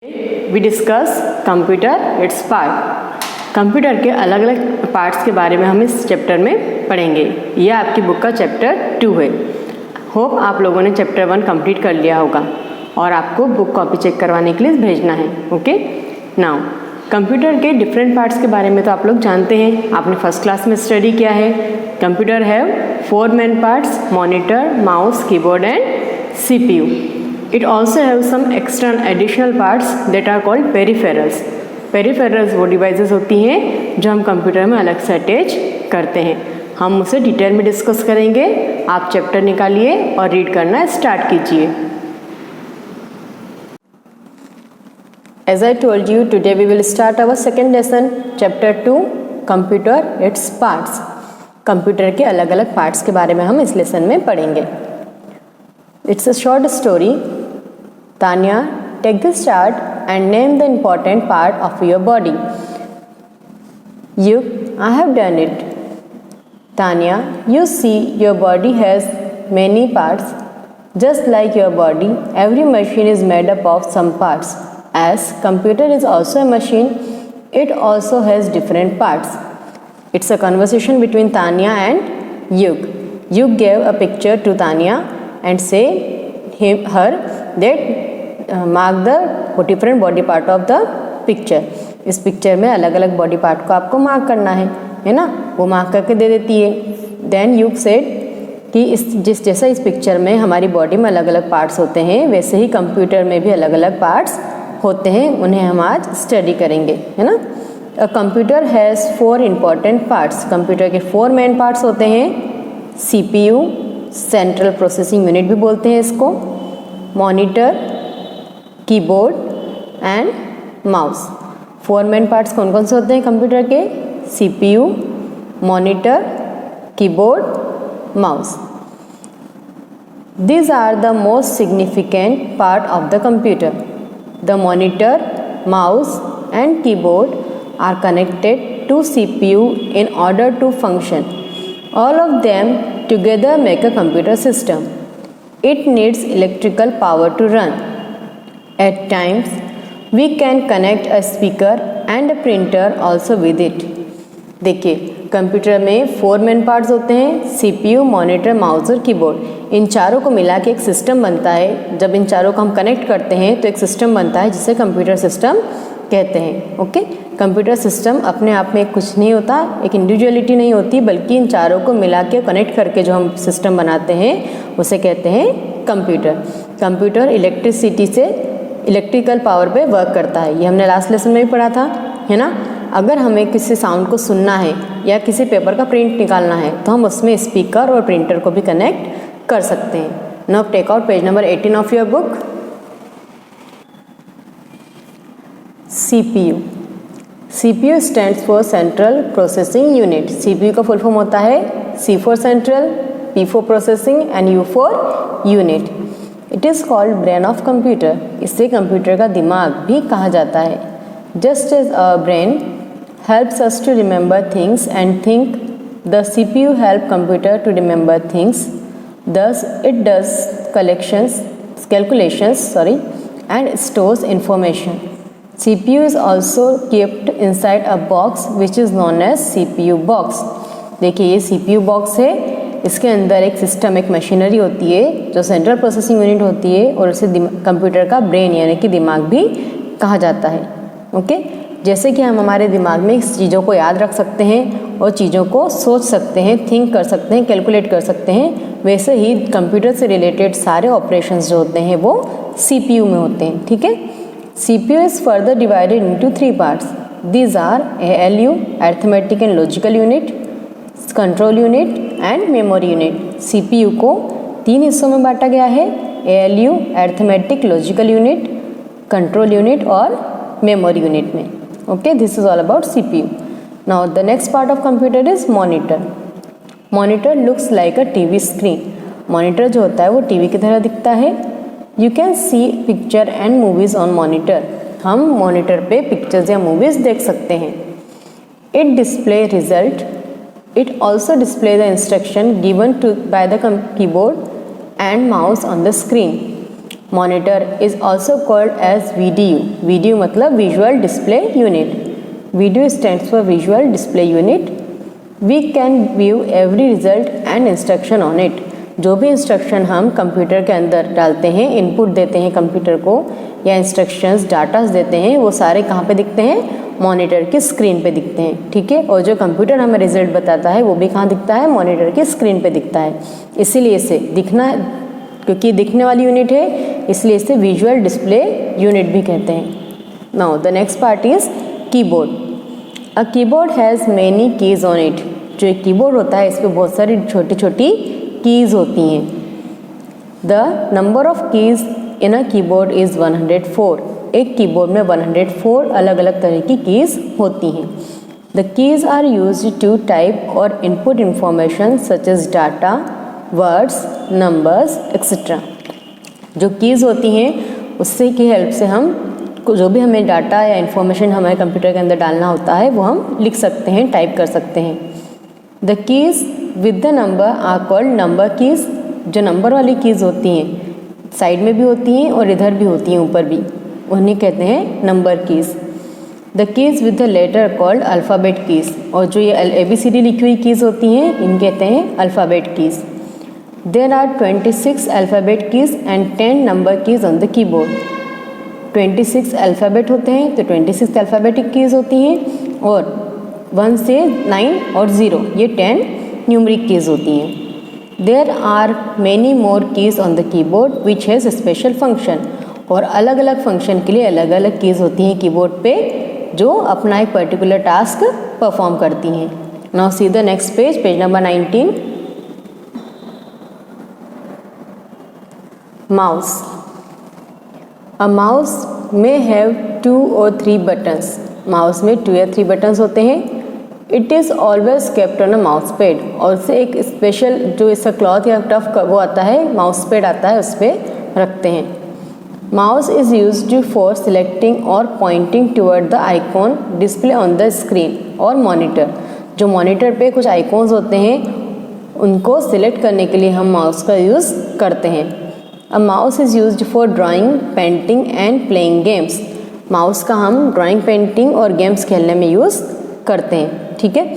We discuss computer its part. Computer के अलग अलग पार्ट्स के बारे में हम इस चैप्टर में पढ़ेंगे। यह आपकी बुक का चैप्टर 2 है। होप आप लोगों ने चैप्टर 1 कंप्लीट कर लिया होगा और आपको बुक कॉपी चेक करवाने के लिए भेजना है। ओके, नाउ कंप्यूटर के डिफरेंट पार्ट्स के बारे में तो आप लोग जानते हैं, आपने फर्स्ट क्लास में स्टडी किया है। कंप्यूटर है 4 main parts: monitor, mouse, keyboard and CPU. It also have some external additional parts that are called peripherals. Peripherals वो डिवाइसेस होती हैं जो हम कंप्यूटर में अलग से अटैच करते हैं। हम उसे डिटेल में डिस्कस करेंगे। आप चैप्टर निकालिए और रीड करना स्टार्ट कीजिए। As I told you, today we will start our second lesson, chapter 2, computer its parts. Computer के अलग अलग पार्ट्स के बारे में हम इस लेसन में पढ़ेंगे। It's a short story. Tanya, take this chart and name the important part of your body. I have done it. Tanya, you see your body has many parts. Just like your body, every machine is made up of some parts. As computer is also a machine, it also has different parts. It's a conversation between Tanya and Yug. Yug gave a picture to Tanya and say her that mark the different body part of the picture. इस picture में अलग अलग body part को आपको mark करना है ना, वो मार्क करके दे देती है। देन यू सेड कि जैसा इस पिक्चर में हमारी बॉडी में अलग अलग पार्ट्स होते हैं, वैसे ही कंप्यूटर में भी अलग अलग पार्ट्स होते हैं, उन्हें हम आज स्टडी करेंगे, है ना। A computer has 4 important parts. Computer के 4 मेन पार्ट्स होते हैं: CPU, सेंट्रल प्रोसेसिंग यूनिट भी बोलते हैं इसको, monitor, keyboard and mouse. 4 main parts कौन कौन से होते हैं कंप्यूटर के? CPU, monitor, keyboard, mouse. These are the most significant part of the computer. The monitor, mouse and keyboard are connected to CPU in order to function. All of them together make a computer system. It needs electrical power to run. At times, we can connect a speaker and a printer also with it. देखिए, computer में 4 main parts होते हैं: CPU, monitor, mouse और keyboard. इन चारों को मिला के एक सिस्टम बनता है। जब इन चारों को हम कनेक्ट करते हैं तो एक सिस्टम बनता है जिसे कंप्यूटर सिस्टम कहते हैं। ओके, कंप्यूटर सिस्टम अपने आप में कुछ नहीं होता, एक इंडिविजुअलिटी नहीं होती, बल्कि इन चारों को मिला के कनेक्ट करके जो हम सिस्टम बनाते हैं उसे कहते हैं कंप्यूटर। कंप्यूटर इलेक्ट्रिसिटी से, इलेक्ट्रिकल पावर पे वर्क करता है। ये हमने लास्ट लेसन में भी पढ़ा था, है ना। अगर हमें किसी साउंड को सुनना है या किसी पेपर का प्रिंट निकालना है तो हम उसमें स्पीकर और प्रिंटर को भी कनेक्ट कर सकते हैं। Now take out page number 18 of your book. CPU. CPU stands for Central Processing Unit. CPU का फुल फॉर्म होता है C for Central, P for Processing and U for Unit. It is called brain of computer. इसे computer का दिमाग भी कहा जाता है। Just as our brain helps us to remember things and think, the CPU help computer to remember things. Thus, it does calculations, and stores information. CPU is also kept inside a box which is known as CPU box. देखिए, ये CPU box है, इसके अंदर एक system, एक machinery होती है जो सेंट्रल प्रोसेसिंग यूनिट होती है और उसे कंप्यूटर का ब्रेन यानी कि दिमाग भी कहा जाता है। ओके, जैसे कि हम हमारे दिमाग में चीज़ों को याद रख सकते हैं और चीज़ों को सोच सकते हैं, थिंक कर सकते हैं, कैलकुलेट कर सकते हैं, वैसे ही कंप्यूटर से रिलेटेड सारे ऑपरेशंस जो होते हैं वो CPU में होते हैं। ठीक है, CPU is further divided into 3 parts. These are ALU, arithmetic and logical unit, control unit and memory unit. CPU को 3 हिस्सों में बांटा गया है: ALU, arithmetic, logical unit, control unit और memory unit में। Okay, this is all about CPU. Now the next part of computer is monitor. Monitor looks like a TV screen. Monitor जो होता है वो TV की तरह दिखता है। You can see picture and movies on monitor. हम मॉनिटर पे पिक्चर्स या मूवीज देख सकते हैं। It display result. It also display the instruction given to by the keyboard and mouse on the screen. Monitor is also called as VDU। VDU मतलब visual display unit. VDU stands for visual display unit. We can view every result and instruction on it. जो भी instruction हम computer के अंदर डालते हैं, input देते हैं कंप्यूटर को, या इंस्ट्रक्शंस डाटास देते हैं, वो सारे कहाँ पे दिखते हैं? मॉनिटर की स्क्रीन पे दिखते हैं। ठीक है, और जो कंप्यूटर हमें रिजल्ट बताता है वो भी कहाँ दिखता है? मॉनिटर की स्क्रीन पे दिखता है। इसीलिए इसे दिखना, क्योंकि दिखने वाली यूनिट है, इसलिए इसे विजुअल डिस्प्ले यूनिट भी कहते हैं। Now the next part is keyboard. A keyboard has many keys on it. जो एक कीबोर्ड होता है, इस पर बहुत सारी छोटी छोटी कीज़ होती हैं। The number of keys in a keyboard is 104। एक कीबोर्ड में 104 अलग अलग तरह की कीज़ होती हैं। The keys are used to type और input information such as data, words, numbers etcetera. जो कीज़ होती हैं उससे की हेल्प से हम जो भी हमें डाटा या इन्फॉर्मेशन हमारे कंप्यूटर के अंदर डालना होता है वो हम लिख सकते हैं, टाइप कर सकते हैं। The keys with the number are called number keys. जो नंबर वाली कीज़ होती हैं, साइड में भी होती हैं और इधर भी होती हैं, ऊपर भी, उन्हें कहते हैं number keys. The keys with the letter called alphabet keys. और जो ये ABCD लिखी हुई कीज़ होती हैं, इन कहते हैं alphabet keys. There are 26 alphabet keys and 10 number keys on the keyboard. 26 alphabet होते हैं, तो 26 अल्फ़ाबेटिक कीज़ होती हैं, और 1 से 9 और 0 ये 10 न्यूमरिक कीज़ होती हैं। There are many more keys on the keyboard which has special function. और अलग अलग फंक्शन के लिए अलग अलग कीज़ होती हैं कीबोर्ड पे, जो अपना एक पर्टिकुलर टास्क परफॉर्म करती हैं। Now see the next page, page number 19। Mouse. A mouse में हैव 2 or 3 बटन्स। माउस में 2 या 3 बटन्स होते हैं। It is always kept on a mouse pad. और उससे एक स्पेशल जो इसका क्लॉथ या टफ वो आता है, माउस पैड आता है, उस पर रखते हैं। Mouse is used for selecting और pointing toward the icon display on the screen और मॉनिटर। जो मॉनिटर पे कुछ आइकॉन्स होते हैं, उनको सिलेक्ट करने के लिए हम माउस का यूज़ करते हैं। A mouse is used for drawing, painting and playing games. Mouse का हम ड्राइंग, पेंटिंग और गेम्स खेलने में यूज़ करते हैं। ठीक है,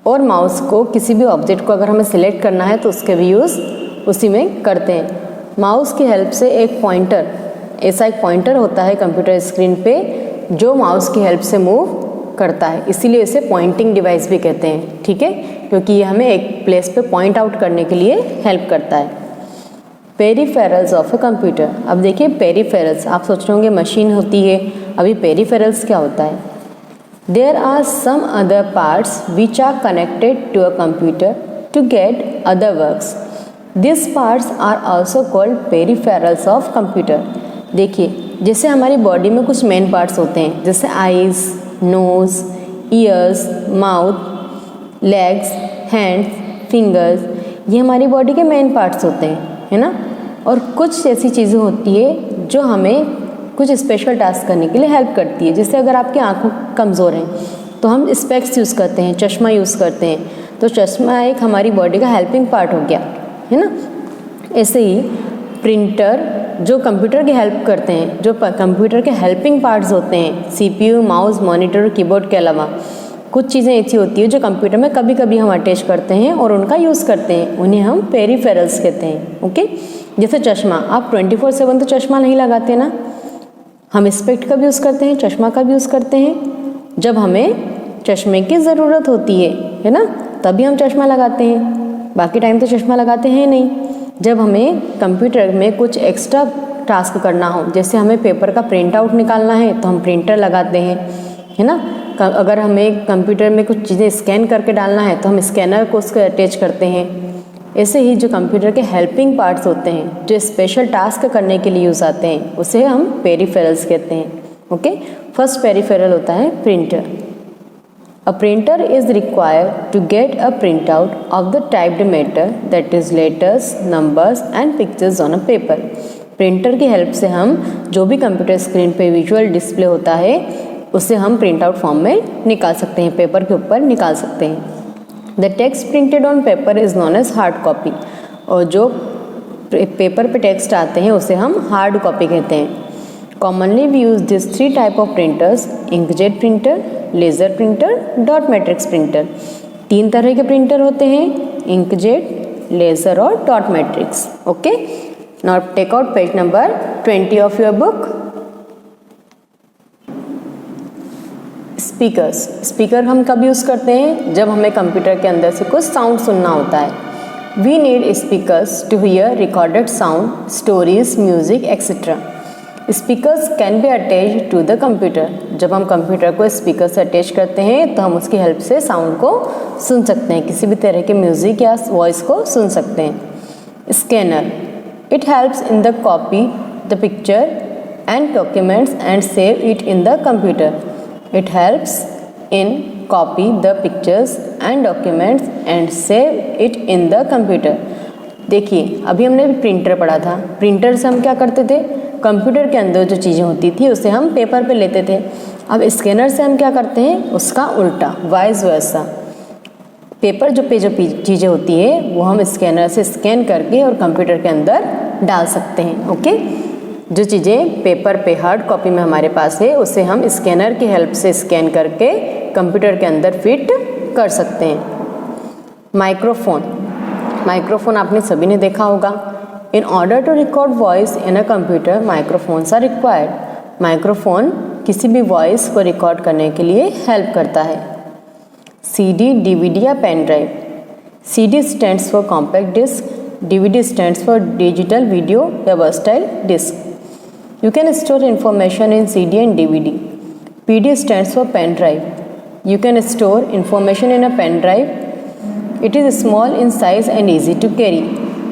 और माउस को किसी भी ऑब्जेक्ट को अगर हमें सिलेक्ट करना है तो उसके भी यूज़ उसी में करते हैं। माउस की हेल्प से एक पॉइंटर, ऐसा एक पॉइंटर होता है कंप्यूटर स्क्रीन पे जो माउस की हेल्प से मूव करता है, इसीलिए इसे पॉइंटिंग डिवाइस भी कहते हैं। ठीक है, क्योंकि ये हमें एक प्लेस पे पॉइंट आउट करने के लिए हेल्प करता है। Peripherals of a computer. अब देखिए पेरीफेरल्स, आप सोच रहे होंगे मशीन होती है, अभी पेरीफेरल्स क्या होता है? There are some other parts which are connected to a computer to get other works. This parts are also called peripherals of computer. देखिए, जैसे हमारी बॉडी में कुछ मेन पार्ट्स होते हैं, जैसे eyes, nose, ears, mouth, legs, hands, fingers, ये हमारी बॉडी के मेन पार्ट्स होते हैं, है ना। और कुछ ऐसी चीज़ें होती है जो हमें कुछ स्पेशल टास्क करने के लिए हेल्प करती है। जैसे अगर आपकी आँखों कमज़ोर हैं तो हम स्पेक्स यूज़ करते हैं, चश्मा यूज़ करते हैं, तो चश्मा एक हमारी बॉडी का हेल्पिंग पार्ट हो गया, है ना। ऐसे ही प्रिंटर जो कंप्यूटर की हेल्प करते हैं, जो कंप्यूटर के हेल्पिंग पार्ट्स होते हैं, CPU, माउस, मॉनिटर, कीबोर्ड के अलावा कुछ चीज़ें ऐसी होती है जो कंप्यूटर में कभी कभी हम अटैच करते हैं और उनका यूज़ करते हैं, उन्हें हम पेरीफेरल्स कहते हैं। ओके, जैसे चश्मा, आप 24/7 तो चश्मा नहीं लगाते ना, हम स्पेक्ट का भी यूज़ करते हैं, चश्मा का भी यूज़ करते हैं। जब हमें चश्मे की ज़रूरत होती है ना, तभी हम चश्मा लगाते हैं, बाकी टाइम तो चश्मा लगाते हैं नहीं। जब हमें कंप्यूटर में कुछ एक्स्ट्रा टास्क करना हो, जैसे हमें पेपर का प्रिंट आउट निकालना है तो हम प्रिंटर लगाते हैं, है ना। अगर हमें कंप्यूटर में कुछ चीज़ें स्कैन करके डालना है तो हम स्कैनर को उसको अटैच करते हैं। ऐसे ही जो कंप्यूटर के हेल्पिंग पार्ट्स होते हैं जो स्पेशल टास्क करने के लिए यूज़ आते हैं, उसे हम पेरीफेरल्स कहते हैं। ओके, फर्स्ट पेरीफेरल होता है printer. A printer is required to get a print out of the typed matter that is letters, numbers and pictures on a paper. Printer की हेल्प से हम जो भी कंप्यूटर स्क्रीन पे विजुअल डिस्प्ले होता है उसे हम प्रिंट आउट फॉर्म में निकाल सकते हैं, पेपर के ऊपर निकाल सकते हैं। The text printed on paper is known as hard copy. और जो पेपर पे टेक्स्ट आते हैं उसे हम हार्ड कॉपी कहते हैं। Commonly we use this 3 type of printers, inkjet printer, laser printer, dot matrix printer. 3 तरह के प्रिंटर होते हैं, इंकजेट, लेज़र और dot matrix. Okay, now take out page number 20 of your book. Speakers, speaker हम कब use करते हैं? जब हमें कंप्यूटर के अंदर से कुछ साउंड सुनना होता है। We need speakers to hear recorded sound, stories, music etcetera. Speakers can be attached to the computer. जब हम कंप्यूटर को स्पीकर से अटैच करते हैं तो हम उसकी हेल्प से साउंड को सुन सकते हैं, किसी भी तरह के म्यूजिक या वॉइस को सुन सकते हैं। Scanner, it helps in the copy the picture and documents and save it in the computer. It helps in copy the pictures and documents and save it in the computer। देखिए अभी हमने printer पढ़ा था, printer से हम क्या करते थे? कंप्यूटर के अंदर जो चीज़ें होती थी उसे हम पेपर पे लेते थे। अब स्कैनर से हम क्या करते हैं? उसका उल्टा, वाइस वर्सा। पेपर जो चीज़ें होती है वो हम स्कैनर से स्कैन करके और कंप्यूटर के अंदर डाल सकते हैं। ओके, जो चीज़ें पेपर पे हार्ड कॉपी में हमारे पास है उसे हम स्कैनर की हेल्प से स्कैन करके कंप्यूटर के अंदर फिट कर सकते हैं। माइक्रोफोन, माइक्रोफोन आपने सभी ने देखा होगा। In order to record voice in a computer microphones are required. Microphone किसी भी वॉइस को रिकॉर्ड करने के लिए हेल्प करता है। CD, DVD या pen drive. CD stands for compact disc, DVD stands for digital video या versatile disc. You can store information in CD and DVD. PD stands for pen drive. You can store information in a pen drive. It is small in size and easy to carry.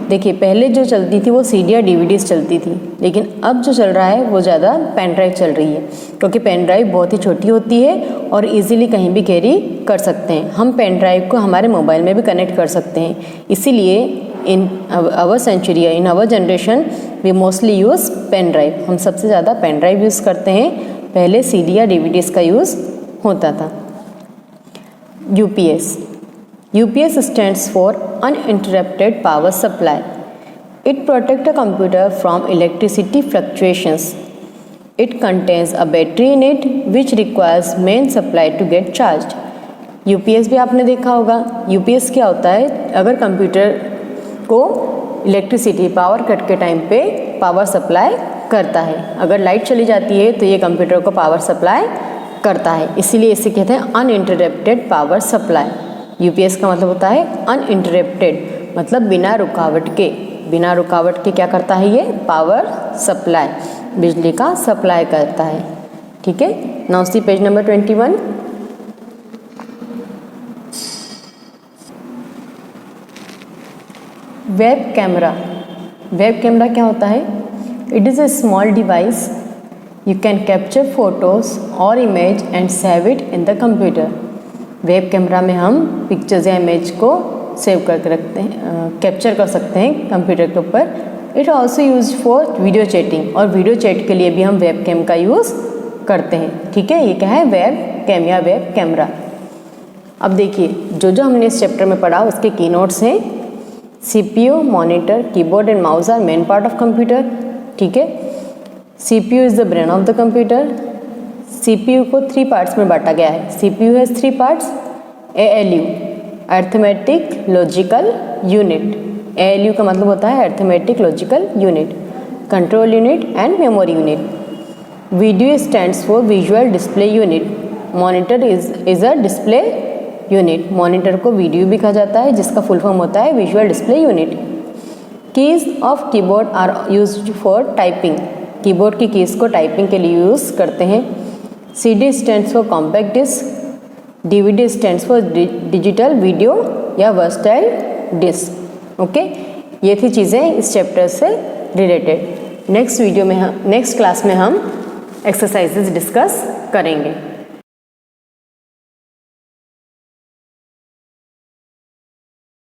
देखिए पहले जो चलती थी वो CD या DVD चलती थी, लेकिन अब जो चल रहा है वो ज़्यादा पेन ड्राइव चल रही है, क्योंकि पेन ड्राइव बहुत ही छोटी होती है और इजीली कहीं भी कैरी कर सकते हैं। हम पेन ड्राइव को हमारे मोबाइल में भी कनेक्ट कर सकते हैं, इसीलिए in our century, in our generation we mostly use pen drive. हम सबसे ज़्यादा पेन ड्राइव यूज़ करते हैं, पहले CD या DVDs का यूज़ होता था। UPS, UPS stands for uninterrupted power supply. It protects a computer from electricity fluctuations. It contains a battery in it which requires main supply to get charged. UPS भी आपने देखा होगा। UPS क्या होता है? अगर कंप्यूटर को इलेक्ट्रिसिटी पावर कट के टाइम पे पावर सप्लाई करता है। अगर लाइट चली जाती है तो ये कंप्यूटर को पावर सप्लाई करता है, इसीलिए इसे कहते हैं अनइंटरप्टेड पावर सप्लाई। UPS का मतलब होता है अनइंटरप्टेड, मतलब बिना रुकावट के। बिना रुकावट के क्या करता है? ये पावर सप्लाई, बिजली का सप्लाई करता है। ठीक है, now see page number 21। Web camera, web camera क्या होता है? It is a small device, you can capture photos और image and save it in the computer. Web camera में हम पिक्चर्स या इमेज को सेव करके रखते हैं, कैप्चर कर सकते हैं कंप्यूटर के ऊपर। It also use for video chatting, और वीडियो चैट के लिए भी हम वेब कैम का यूज़ करते हैं। ठीक है, ये क्या है? वेब कैम या वेब कैमरा। अब देखिए जो हमने इस चैप्टर में पढ़ा उसके की नोट्स हैं। CPU, monitor, keyboard and mouse are main part of computer. ठीक है, CPU is the brain of the computer. CPU को 3 पार्ट्स में बांटा गया है। CPU has 3 parts: ALU, arithmetic logical unit. ALU का मतलब होता है arithmetic logical unit, control unit and memory unit. VDU stands for visual display unit. Monitor is a display unit. Monitor को VDU भी कहा जाता है, जिसका फुल फॉर्म होता है visual display unit. Keys of keyboard are used for typing. Keyboard की keys को टाइपिंग के लिए यूज़ करते हैं। CD stands for compact disc. DVD stands for digital video या वर्सटाइल डिस्क। ओके, ये थी चीज़ें इस चैप्टर से रिलेटेड। नेक्स्ट क्लास में हम एक्सरसाइजेज डिस्कस करेंगे।